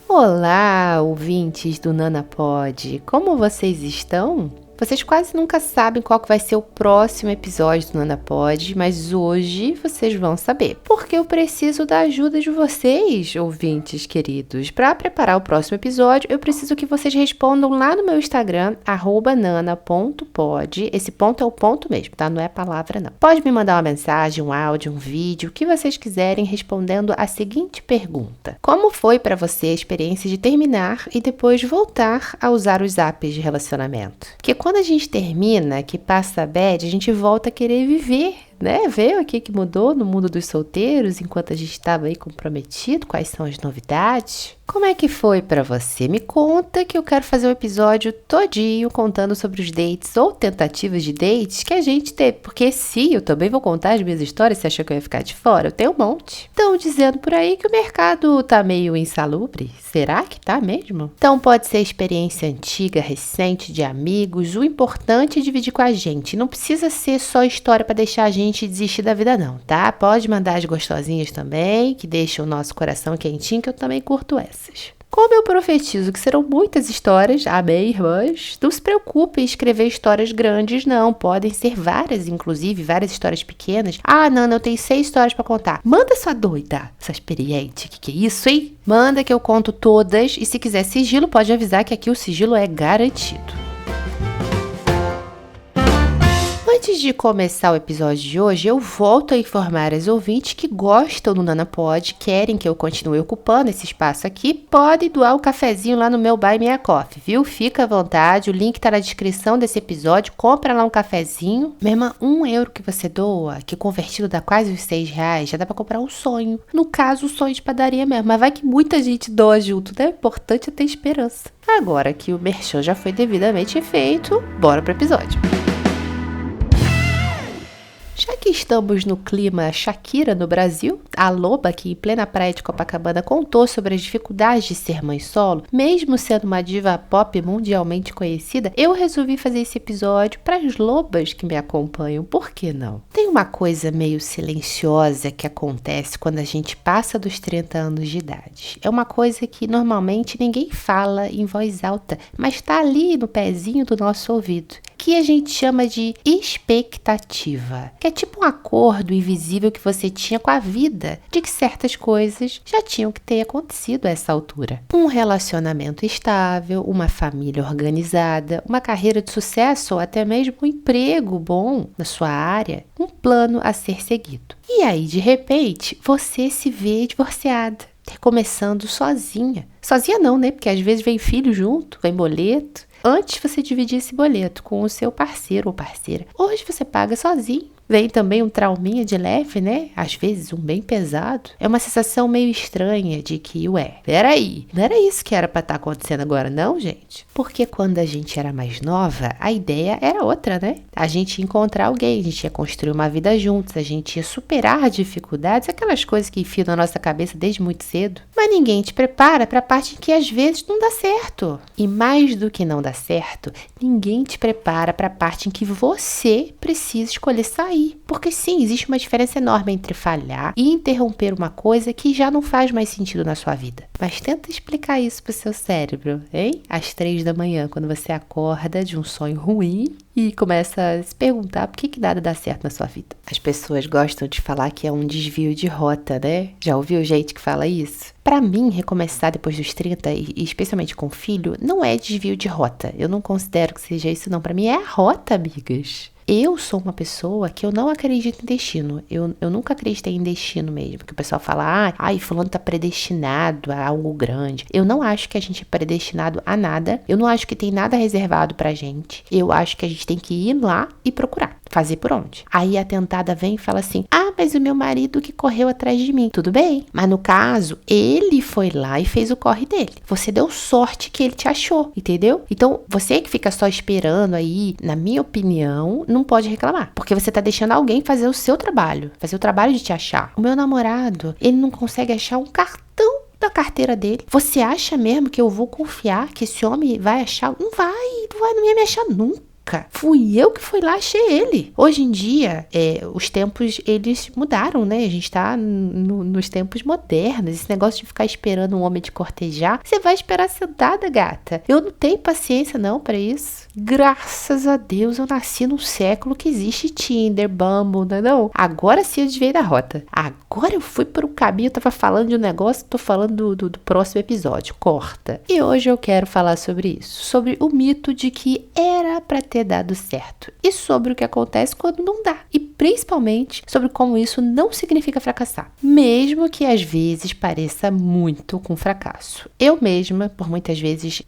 Olá, ouvintes do NanaPod! Como vocês estão? Vocês quase nunca sabem qual que vai ser o próximo episódio do NanaPod, mas hoje vocês vão saber, porque eu preciso da ajuda de vocês, ouvintes queridos. Para preparar o próximo episódio, eu preciso que vocês respondam lá no meu Instagram, @nana.pod. Esse ponto é o ponto mesmo, tá? Não é palavra, não. Pode me mandar uma mensagem, um áudio, um vídeo, o que vocês quiserem, respondendo a seguinte pergunta: como foi para você a experiência de terminar e depois voltar a usar os apps de relacionamento? Porque quando a gente termina, que passa a bad, a gente volta a querer viver, né? Ver o que mudou no mundo dos solteiros enquanto a gente estava aí comprometido, quais são as novidades. Como é que foi pra você? Me conta que eu quero fazer um episódio todinho contando sobre os dates ou tentativas de dates que a gente teve. Porque sim, eu também vou contar as minhas histórias, você achou que eu ia ficar de fora? Eu tenho um monte. Estão dizendo por aí que o mercado tá meio insalubre. Será que tá mesmo? Então pode ser experiência antiga, recente, de amigos. O importante é dividir com a gente. Não precisa ser só história pra deixar a gente desistir da vida não, tá? Pode mandar as gostosinhas também, que deixam o nosso coração quentinho, que eu também curto essas. Como eu profetizo que serão muitas histórias, amém, irmãs, não se preocupe em escrever histórias grandes, não. Podem ser várias, inclusive, várias histórias pequenas. Ah, Nana, eu tenho 6 histórias pra contar. Manda sua doida, sua experiente. Que é isso, hein? Manda que eu conto todas e se quiser sigilo, pode avisar que aqui o sigilo é garantido. Antes de começar o episódio de hoje, eu volto a informar as ouvintes que gostam do NanaPod, querem que eu continue ocupando esse espaço aqui, podem doar um cafezinho lá no meu Buy Me a Coffee, viu? Fica à vontade, o link tá na descrição desse episódio, compra lá um cafezinho. Minha irmã, €1 que você doa, que convertido dá quase os R$6, já dá pra comprar um sonho. No caso, o sonho de padaria mesmo, mas vai que muita gente doa junto, né? O importante é ter esperança. Agora que o merchan já foi devidamente feito, bora pro episódio. Já que estamos no clima Shakira no Brasil, a loba que em plena praia de Copacabana contou sobre as dificuldades de ser mãe solo, mesmo sendo uma diva pop mundialmente conhecida, eu resolvi fazer esse episódio para as lobas que me acompanham, por que não? Tem uma coisa meio silenciosa que acontece quando a gente passa dos 30 anos de idade. É uma coisa que normalmente ninguém fala em voz alta, mas está ali no pezinho do nosso ouvido, que a gente chama de expectativa, que é tipo um acordo invisível que você tinha com a vida, de que certas coisas já tinham que ter acontecido a essa altura. Um relacionamento estável, uma família organizada, uma carreira de sucesso ou até mesmo um emprego bom na sua área, um plano a ser seguido. E aí, de repente, você se vê divorciada, recomeçando sozinha. Sozinha não, né? Porque às vezes vem filho junto, vem boleto. Antes você dividia esse boleto com o seu parceiro ou parceira. Hoje você paga sozinho. Vem também um trauminha de leve, né? Às vezes um bem pesado. É uma sensação meio estranha de que, peraí, não era isso que era pra estar acontecendo agora não, gente? Porque quando a gente era mais nova, a ideia era outra, né? A gente ia encontrar alguém, a gente ia construir uma vida juntos, a gente ia superar dificuldades, aquelas coisas que enfiam na nossa cabeça desde muito cedo. Mas ninguém te prepara pra parte em que às vezes não dá certo. E mais do que não dá certo, ninguém te prepara pra parte em que você precisa escolher sair. Porque sim, existe uma diferença enorme entre falhar e interromper uma coisa que já não faz mais sentido na sua vida. Mas tenta explicar isso pro seu cérebro, hein? Às 3 da manhã, quando você acorda de um sonho ruim e começa a se perguntar por que nada dá certo na sua vida. As pessoas gostam de falar que é um desvio de rota, né? Já ouviu gente que fala isso? Pra mim, recomeçar depois dos 30, e especialmente com filho, não é desvio de rota. Eu não considero que seja isso, não. Pra mim é a rota, amigas. Eu sou uma pessoa que eu não acredito em destino. Eu nunca acreditei em destino mesmo. Que o pessoal fala, fulano tá predestinado a algo grande. Eu não acho que a gente é predestinado a nada. Eu não acho que tem nada reservado pra gente. Eu acho que a gente tem que ir lá e procurar. Fazer por onde? Aí a tentada vem e fala assim, mas o meu marido que correu atrás de mim. Tudo bem. Mas no caso, ele foi lá e fez o corre dele. Você deu sorte que ele te achou, entendeu? Então, você que fica só esperando aí, na minha opinião, não pode reclamar. Porque você tá deixando alguém fazer o seu trabalho. Fazer o trabalho de te achar. O meu namorado, ele não consegue achar um cartão da carteira dele. Você acha mesmo que eu vou confiar que esse homem vai achar? Não vai me achar nunca. Nunca! Fui eu que fui lá, achei ele. Hoje em dia, os tempos, eles mudaram, né? A gente tá nos tempos modernos. Esse negócio de ficar esperando um homem te cortejar, você vai esperar sentada, gata. Eu não tenho paciência não pra isso. Graças a Deus eu nasci num século que existe Tinder, Bumble, não é não? Agora sim eu desviei da rota. Agora eu fui por um caminho, eu tava falando de um negócio, tô falando do próximo episódio. Corta. E hoje eu quero falar sobre isso. Sobre o mito de que era pra ter dado certo. E sobre o que acontece quando não dá. E principalmente sobre como isso não significa fracassar. Mesmo que às vezes pareça muito com fracasso. Eu mesma, por muitas vezes,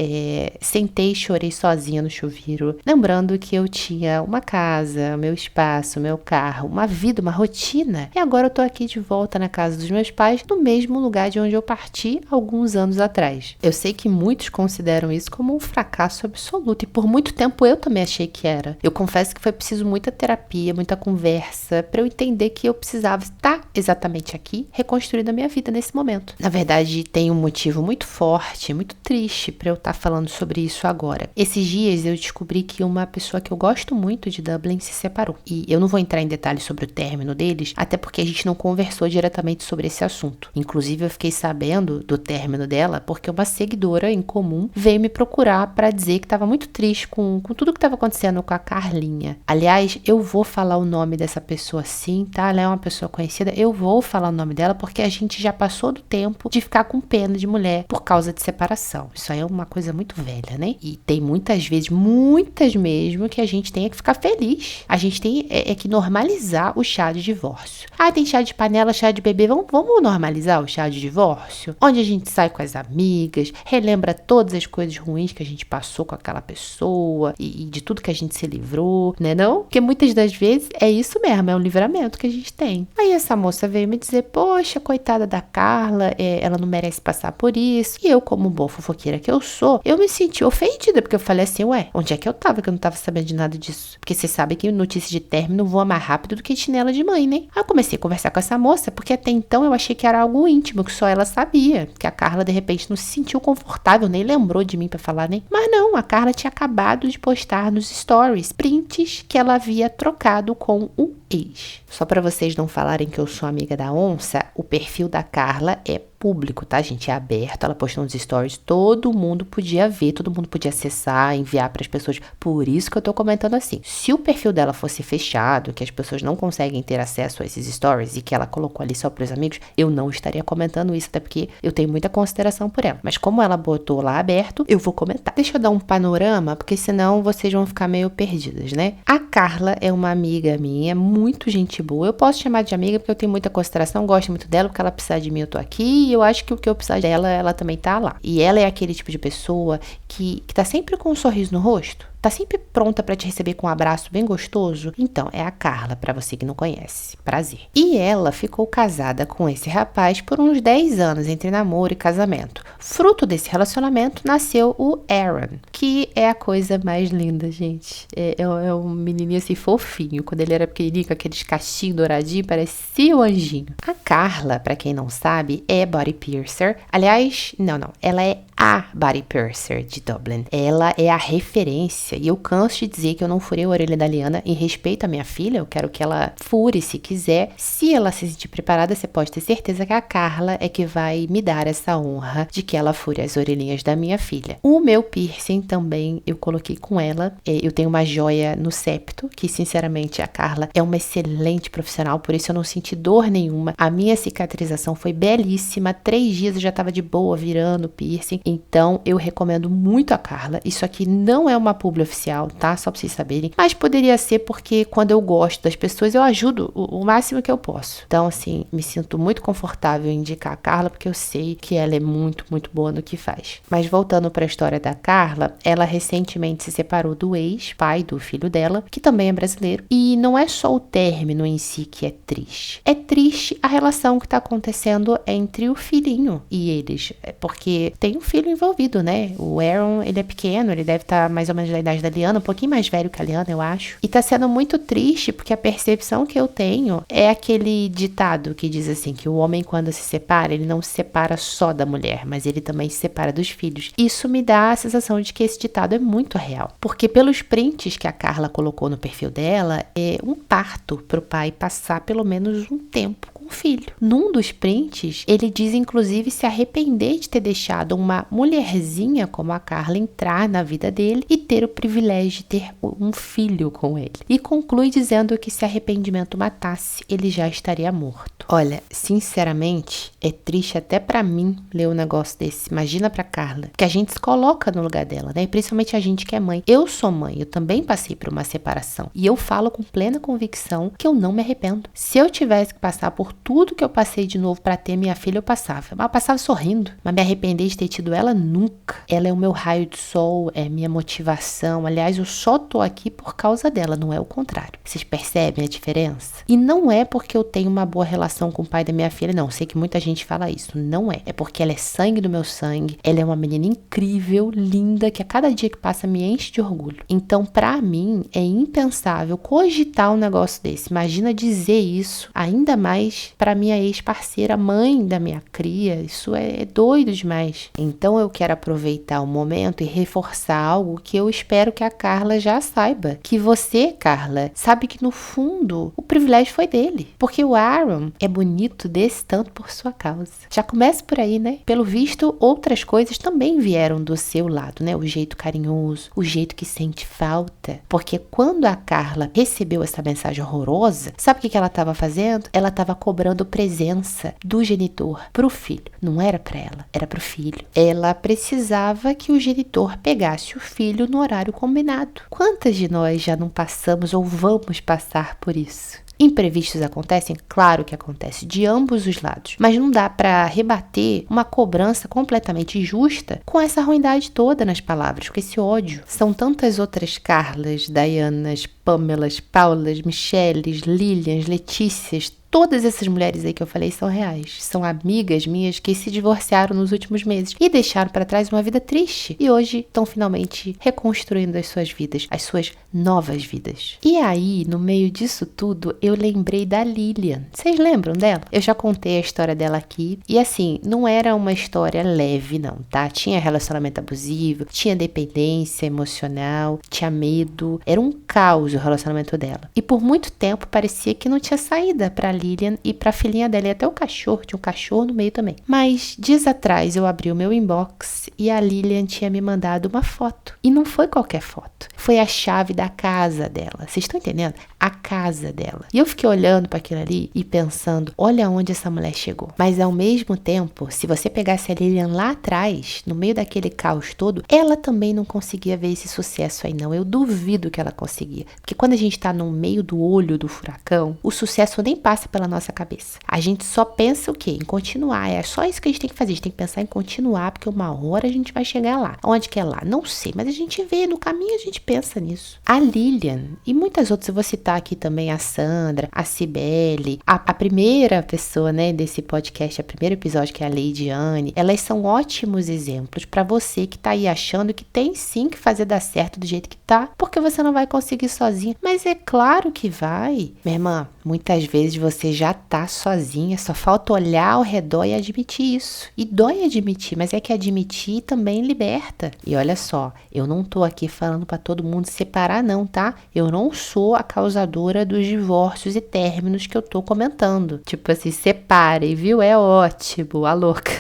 sentei e chorei sozinha no chuveiro. Lembrando que eu tinha uma casa, meu espaço, meu carro, uma vida, uma rotina. E agora eu tô aqui de volta na casa dos meus pais, no mesmo lugar de onde eu parti alguns anos atrás. Eu sei que muitos consideram isso como um fracasso absoluto. E por muito tempo eu também achei que era. Eu confesso que foi preciso muita terapia, muita conversa, para eu entender que eu precisava estar exatamente aqui, reconstruindo a minha vida nesse momento. Na verdade, tem um motivo muito forte, muito triste para eu estar falando sobre isso agora. Esses dias eu descobri que uma pessoa que eu gosto muito de Dublin se separou. E eu não vou entrar em detalhes sobre o término deles, até porque a gente não conversou diretamente sobre esse assunto. Inclusive, eu fiquei sabendo do término dela porque uma seguidora em comum veio me procurar para dizer que estava muito triste com tudo que estava acontecendo com a Carlinha. Aliás, eu vou falar o nome dessa pessoa sim, tá? Ela é uma pessoa conhecida. Eu vou falar o nome dela porque a gente já passou do tempo de ficar com pena de mulher por causa de separação. Isso aí é uma coisa muito velha, né? E tem muitas vezes, muitas mesmo, que a gente tem que ficar feliz. A gente tem que normalizar o chá de divórcio. Ah, tem chá de panela, chá de bebê. Vamos normalizar o chá de divórcio? Onde a gente sai com as amigas, relembra todas as coisas ruins que a gente passou com aquela pessoa e de tudo que a gente se livrou, né não? Porque muitas das vezes é isso mesmo, é um livramento que a gente tem. Aí essa moça veio me dizer, poxa, coitada da Carla, ela não merece passar por isso. E eu, como boa fofoqueira que eu sou, eu me senti ofendida, porque eu falei assim, ué, onde é que eu tava que eu não tava sabendo de nada disso? Porque você sabe que notícia de término voa mais rápido do que chinela de mãe, né? Aí eu comecei a conversar com essa moça, porque até então eu achei que era algo íntimo, que só ela sabia. Que a Carla, de repente, não se sentiu confortável, nem lembrou de mim pra falar, né? Mas não, a Carla tinha acabado de postar nos stories prints que ela havia trocado com um ex. Só pra vocês não falarem que eu sou amiga da onça, o perfil da Carla é público, tá, gente? É aberto, ela postou nos stories, todo mundo podia ver, todo mundo podia acessar, enviar pras pessoas. Por isso que eu tô comentando assim. Se o perfil dela fosse fechado, que as pessoas não conseguem ter acesso a esses stories e que ela colocou ali só pros amigos, eu não estaria comentando isso, até porque eu tenho muita consideração por ela. Mas como ela botou lá aberto, eu vou comentar. Deixa eu dar um panorama, porque senão vocês vão ficar meio perdidas, né? A Carla é uma amiga minha, muito gente boa. Eu posso chamar de amiga porque eu tenho muita consideração, gosto muito dela, porque ela precisar de mim, eu tô aqui. E eu acho que o que eu precisar dela, ela também tá lá. E ela é aquele tipo de pessoa que tá sempre com um sorriso no rosto. Tá sempre pronta pra te receber com um abraço bem gostoso? Então, é a Carla, pra você que não conhece. Prazer. E ela ficou casada com esse rapaz por uns 10 anos, entre namoro e casamento. Fruto desse relacionamento, nasceu o Aaron, que é a coisa mais linda, gente. É um menininho assim fofinho. Quando ele era pequenininho, com aqueles cachinhos douradinhos, parecia um anjinho. A Carla, pra quem não sabe, é body piercer. Aliás, não. Ela é a body piercer de Dublin. Ela é a referência. E eu canso de dizer que eu não furei a orelha da Liana em respeito à minha filha. Eu quero que ela fure se quiser. Se ela se sentir preparada, você pode ter certeza que a Carla é que vai me dar essa honra de que ela fure as orelhinhas da minha filha. O meu piercing também eu coloquei com ela. Eu tenho uma joia no septo, que sinceramente a Carla é uma excelente profissional, por isso eu não senti dor nenhuma. A minha cicatrização foi belíssima. 3 dias eu já tava de boa virando piercing. Então eu recomendo muito a Carla. Isso aqui não é uma publi oficial, tá? Só pra vocês saberem. Mas poderia ser porque quando eu gosto das pessoas, eu ajudo o máximo que eu posso. Então, assim, me sinto muito confortável em indicar a Carla, porque eu sei que ela é muito, muito boa no que faz. Mas voltando para a história da Carla, ela recentemente se separou do ex, pai do filho dela, que também é brasileiro. E não é só o término em si que é triste. É triste a relação que tá acontecendo entre o filhinho e eles. Porque tem um filho filho envolvido, né? O Aaron, ele é pequeno, ele deve estar mais ou menos da idade da Liana, um pouquinho mais velho que a Liana, eu acho. E tá sendo muito triste, porque a percepção que eu tenho é aquele ditado que diz assim, que o homem quando se separa, ele não se separa só da mulher, mas ele também se separa dos filhos. Isso me dá a sensação de que esse ditado é muito real. Porque pelos prints que a Carla colocou no perfil dela, é um parto pro pai passar pelo menos um tempo com o filho. Num dos prints, ele diz inclusive se arrepender de ter deixado uma mulherzinha como a Carla entrar na vida dele e ter o privilégio de ter um filho com ele. E conclui dizendo que se arrependimento matasse, ele já estaria morto. Olha, sinceramente, é triste até pra mim ler um negócio desse. Imagina pra Carla, que a gente se coloca no lugar dela, né? Principalmente a gente que é mãe. Eu sou mãe, eu também passei por uma separação. E eu falo com plena convicção que eu não me arrependo. Se eu tivesse que passar por tudo que eu passei de novo pra ter minha filha, eu passava. Mas eu passava sorrindo. Mas me arrepender de ter tido ela, nunca. Ela é o meu raio de sol, é minha motivação. Aliás, eu só tô aqui por causa dela, não é o contrário. Vocês percebem a diferença? E não é porque eu tenho uma boa relação com o pai da minha filha, não. Sei que muita gente fala isso. Não é. É porque ela é sangue do meu sangue. Ela é uma menina incrível, linda, que a cada dia que passa me enche de orgulho. Então, pra mim, é impensável cogitar um negócio desse. Imagina dizer isso, ainda mais pra minha ex-parceira, mãe da minha cria. Isso é doido demais. Então, eu quero aproveitar o momento e reforçar algo que eu espero que a Carla já saiba. Que você, Carla, sabe que no fundo o privilégio foi dele. Porque o Aaron é bonito desse tanto por sua causa. Já começa por aí, né? Pelo visto, outras coisas também vieram do seu lado, né? O jeito carinhoso, o jeito que sente falta. Porque quando a Carla recebeu essa mensagem horrorosa, sabe o que ela estava fazendo? Ela estava cobrando presença do genitor pro filho. Não era para ela, era pro filho. Ela precisava que o genitor pegasse o filho no horário combinado. Quantas de nós já não passamos ou vamos passar por isso? Imprevistos acontecem? Claro que acontece, de ambos os lados. Mas não dá para rebater uma cobrança completamente justa com essa ruindade toda nas palavras, com esse ódio. São tantas outras Carlas, Dianas, Pamelas, Paulas, Micheles, Lilians, Letícias. Todas essas mulheres aí que eu falei são reais. São amigas minhas que se divorciaram nos últimos meses e deixaram para trás uma vida triste. E hoje estão finalmente reconstruindo as suas vidas, as suas novas vidas. E aí, no meio disso tudo, eu lembrei da Lilian. Vocês lembram dela? Eu já contei a história dela aqui. E assim, não era uma história leve não, tá? Tinha relacionamento abusivo, tinha dependência emocional, tinha medo. Era um caos o relacionamento dela. E por muito tempo parecia que não tinha saída pra Lilian e pra filhinha dela, e até o cachorro, tinha um cachorro no meio também. Mas dias atrás eu abri o meu inbox e a Lilian tinha me mandado uma foto. E não foi qualquer foto, foi a chave da casa dela. Vocês estão entendendo? A casa dela. E eu fiquei olhando para aquilo ali e pensando, olha onde essa mulher chegou. Mas ao mesmo tempo, se você pegasse a Lilian lá atrás, no meio daquele caos todo, ela também não conseguia ver esse sucesso aí não. Eu duvido que ela conseguia. Porque quando a gente tá no meio do olho do furacão, o sucesso nem passa pela nossa cabeça. A gente só pensa o quê? Em continuar. É só isso que a gente tem que fazer. A gente tem que pensar em continuar, porque uma hora a gente vai chegar lá. Onde que é lá? Não sei, mas a gente vê no caminho, a gente pensa nisso. A Lilian e muitas outras, eu vou citar aqui também a Sandra, a Cibele, a primeira pessoa, né, desse podcast, a primeiro episódio, que é a Leidiane, elas são ótimos exemplos para você que tá aí achando que tem sim que fazer dar certo do jeito que tá, porque você não vai conseguir sozinha. Mas é claro que vai. Minha irmã, muitas vezes você já tá sozinha, só falta olhar ao redor e admitir isso. E dói admitir, mas é que admitir também liberta. E olha só, eu não tô aqui falando para todo mundo se separar não, tá? Eu não sou a causadora dos divórcios e términos que eu tô comentando. Tipo assim, separem, viu? É ótimo, a louca.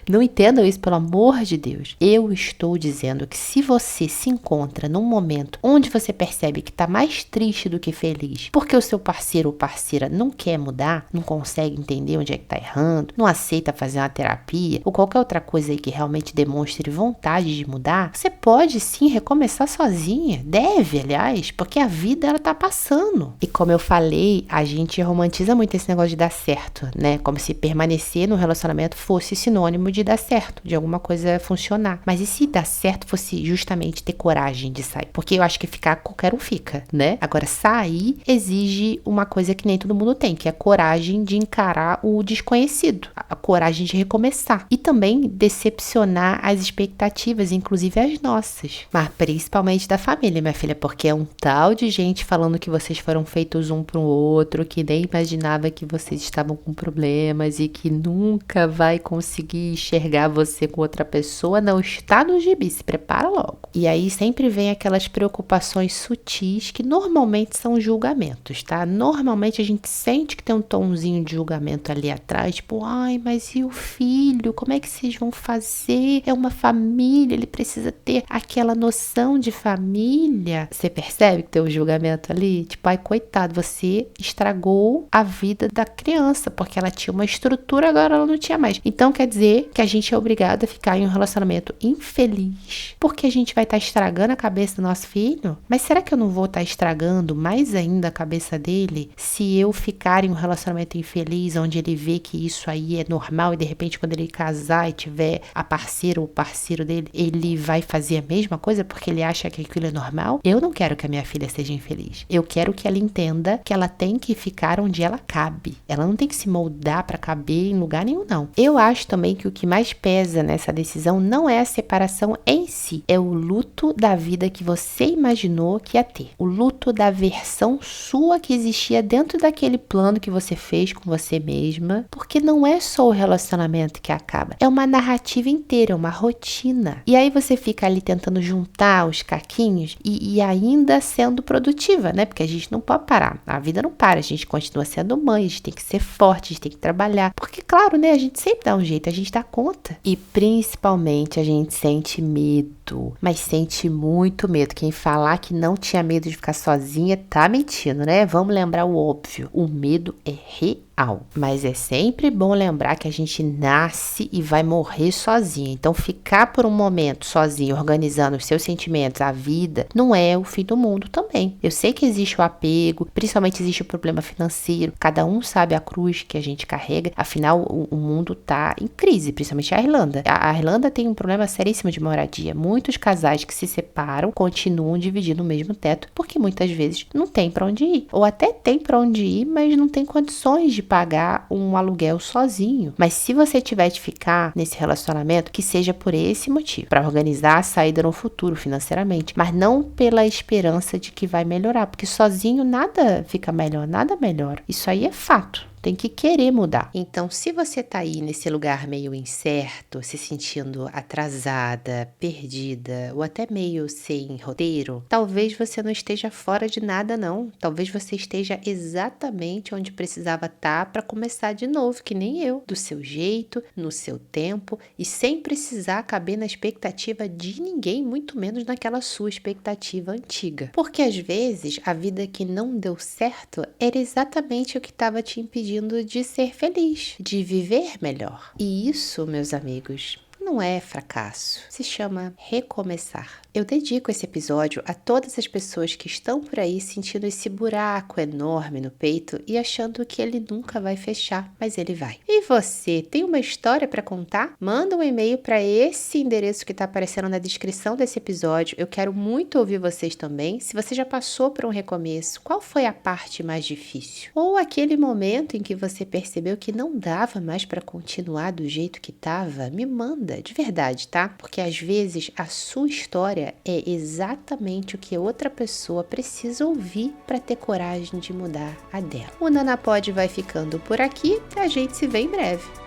Não entendam isso, pelo amor de Deus. Eu estou dizendo que se você se encontra num momento onde você percebe que está mais triste do que feliz, porque o seu parceiro ou parceira não quer mudar, não consegue entender onde é que está errando, não aceita fazer uma terapia ou qualquer outra coisa aí que realmente demonstre vontade de mudar, você pode sim recomeçar sozinha. Deve, aliás, porque a vida ela tá passando. E como eu falei, a gente romantiza muito esse negócio de dar certo, né? Como se permanecer no relacionamento fosse sinônimo sinônimo de dar certo, de alguma coisa funcionar. Mas e se dar certo fosse justamente ter coragem de sair? Porque eu acho que ficar, qualquer um fica, né? Agora, sair exige uma coisa que nem todo mundo tem, que é a coragem de encarar o desconhecido, a coragem de recomeçar. E também decepcionar as expectativas, inclusive as nossas. Mas principalmente da família, minha filha, porque é um tal de gente falando que vocês foram feitos um para o outro, que nem imaginava que vocês estavam com problemas e que nunca vai conseguir enxergar você com outra pessoa. Não está no gibi, se prepara logo. E aí sempre vem aquelas preocupações sutis que normalmente são julgamentos, tá? Normalmente a gente sente que tem um tomzinho de julgamento ali atrás, tipo, ai, mas e o filho? Como é que vocês vão fazer? É uma família, ele precisa ter aquela noção de família. Você percebe que tem um julgamento ali? Tipo, ai, coitado, você estragou a vida da criança, porque ela tinha uma estrutura, agora ela não tinha mais. Então quer dizer que a gente é obrigado a ficar em um relacionamento infeliz, porque a gente vai estar estragando a cabeça do nosso filho? Mas será que eu não vou estar estragando mais ainda a cabeça dele se eu ficar em um relacionamento infeliz, onde ele vê que isso aí é normal e de repente quando ele casar e tiver a parceira ou o parceiro dele, ele vai fazer a mesma coisa porque ele acha que aquilo é normal? Eu não quero que a minha filha seja infeliz. Eu quero que ela entenda que ela tem que ficar onde ela cabe. Ela não tem que se moldar para caber em lugar nenhum, não. Eu acho também que o que mais pesa nessa decisão não é a separação em si, é o luto da vida que você imaginou que ia ter. O luto da versão sua que existia dentro daquele plano que você fez com você mesma, porque não é só o relacionamento que acaba, é uma narrativa inteira, é uma rotina. E aí você fica ali tentando juntar os caquinhos e ainda sendo produtiva, né? Porque a gente não pode parar, a vida não para, a gente continua sendo mãe, a gente tem que ser forte, a gente tem que trabalhar, porque claro, né? A gente sempre dá um jeito, a gente dá conta. E principalmente a gente sente medo, mas sente muito medo. Quem falar que não tinha medo de ficar sozinha tá mentindo, né? Vamos lembrar o óbvio, o medo é real. Mas é sempre bom lembrar que a gente nasce e vai morrer sozinho. Então ficar por um momento sozinho, organizando os seus sentimentos, a vida, não é o fim do mundo também. Eu sei que existe o apego, principalmente existe o problema financeiro. Cada um sabe a cruz que a gente carrega. Afinal, o mundo tá em crise, principalmente a Irlanda. A Irlanda tem um problema seríssimo de moradia. Muitos casais que se separam continuam dividindo o mesmo teto, porque muitas vezes não tem para onde ir. Ou até tem para onde ir, mas não tem condições de pagar um aluguel sozinho. Mas se você tiver de ficar nesse relacionamento, que seja por esse motivo, para organizar a saída no futuro financeiramente, mas não pela esperança de que vai melhorar, porque sozinho nada fica melhor, nada melhora. Isso aí é fato. Tem que querer mudar. Então, se você tá aí nesse lugar meio incerto, se sentindo atrasada, perdida, ou até meio sem roteiro, talvez você não esteja fora de nada, não. Talvez você esteja exatamente onde precisava estar para começar de novo, que nem eu. Do seu jeito, no seu tempo, e sem precisar caber na expectativa de ninguém, muito menos naquela sua expectativa antiga. Porque às vezes, a vida que não deu certo era exatamente o que estava te impedindo de ser feliz, de viver melhor. E isso, meus amigos, não é fracasso, se chama recomeçar. Eu dedico esse episódio a todas as pessoas que estão por aí sentindo esse buraco enorme no peito e achando que ele nunca vai fechar, mas ele vai. E você, tem uma história para contar? Manda um e-mail para esse endereço que está aparecendo na descrição desse episódio. Eu quero muito ouvir vocês também. Se você já passou por um recomeço, qual foi a parte mais difícil? Ou aquele momento em que você percebeu que não dava mais para continuar do jeito que estava? Me manda, de verdade, tá? Porque às vezes a sua história é exatamente o que outra pessoa precisa ouvir para ter coragem de mudar a dela. O Nanapod vai ficando por aqui, a gente se vê em breve.